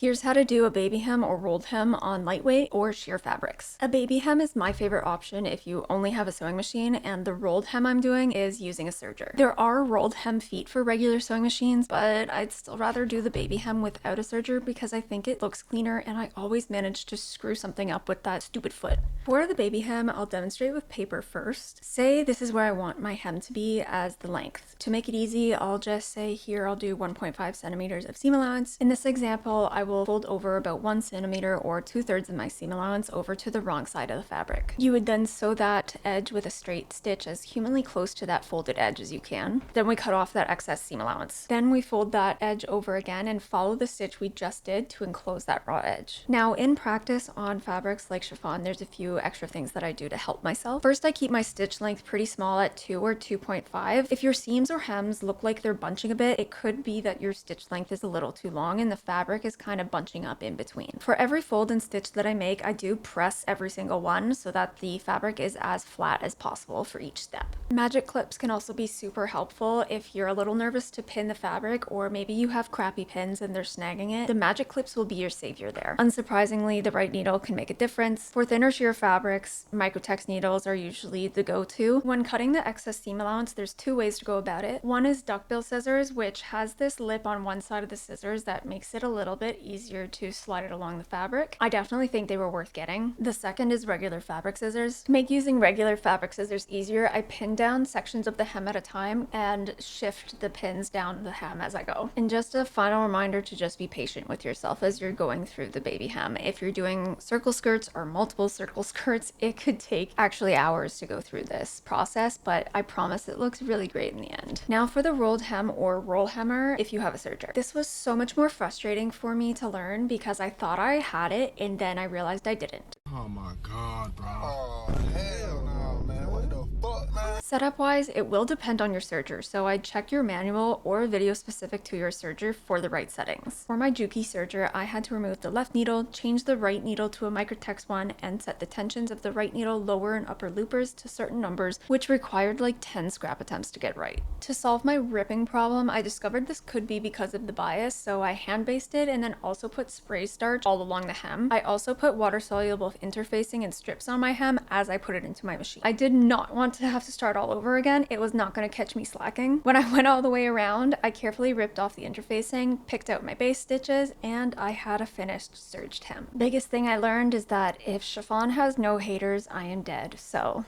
Here's how to do a baby hem or rolled hem on lightweight or sheer fabrics. A baby hem is my favorite option if you only have a sewing machine, and the rolled hem I'm doing is using a serger. There are rolled hem feet for regular sewing machines, but I'd still rather do the baby hem without a serger because I think it looks cleaner and I always manage to screw something up with that stupid foot. For the baby hem, I'll demonstrate with paper first. Say this is where I want my hem to be as the length. To make it easy, I'll just say here I'll do 1.5 centimeters of seam allowance. In this example, I will fold over about 1 centimeter or 2/3 of my seam allowance over to the wrong side of the fabric. You would then sew that edge with a straight stitch as humanly close to that folded edge as you can. Then we cut off that excess seam allowance. Then we fold that edge over again and follow the stitch we just did to enclose that raw edge. Now in practice on fabrics like chiffon, there's a few extra things that I do to help myself. First, I keep my stitch length pretty small at 2 or 2.5. If your seams or hems look like they're bunching a bit, it could be that your stitch length is a little too long and the fabric is kind of bunching up in between. For every fold and stitch that I make, I do press every single one so that the fabric is as flat as possible for each step. Magic clips can also be super helpful if you're a little nervous to pin the fabric, or maybe you have crappy pins and they're snagging it. The magic clips will be your savior there. Unsurprisingly, the right needle can make a difference. For thinner sheer fabrics, microtex needles are usually the go-to. When cutting the excess seam allowance, there's two ways to go about it. One is duckbill scissors, which has this lip on one side of the scissors that makes it a little bit easier to slide it along the fabric. I definitely think they were worth getting. The second is regular fabric scissors. To make using regular fabric scissors easier, I pin down sections of the hem at a time and shift the pins down the hem as I go. And just a final reminder to just be patient with yourself as you're going through the baby hem. If you're doing circle skirts or multiple circle skirts, it could take actually hours to go through this process, but I promise it looks really great in the end. Now for the rolled hem or roll hemmer, if you have a serger. This was so much more frustrating for me to learn because I thought I had it and then I realized I didn't. Oh my god, bro. Oh, hell no, man. What the fuck, man? Setup wise, it will depend on your serger, so I'd check your manual or a video specific to your serger for the right settings. For my Juki serger, I had to remove the left needle, change the right needle to a microtex one, and set the tensions of the right needle, lower and upper loopers to certain numbers, which required like 10 scrap attempts to get right. To solve my ripping problem, I discovered this could be because of the bias, so I hand basted and then also put spray starch all along the hem. I also put water-soluble interfacing and strips on my hem as I put it into my machine. I did not want to have to start all over again. It was not going to catch me slacking. When I went all the way around, I carefully ripped off the interfacing, picked out my base stitches, and I had a finished serged hem. Biggest thing I learned is that if chiffon has no haters, I am dead, so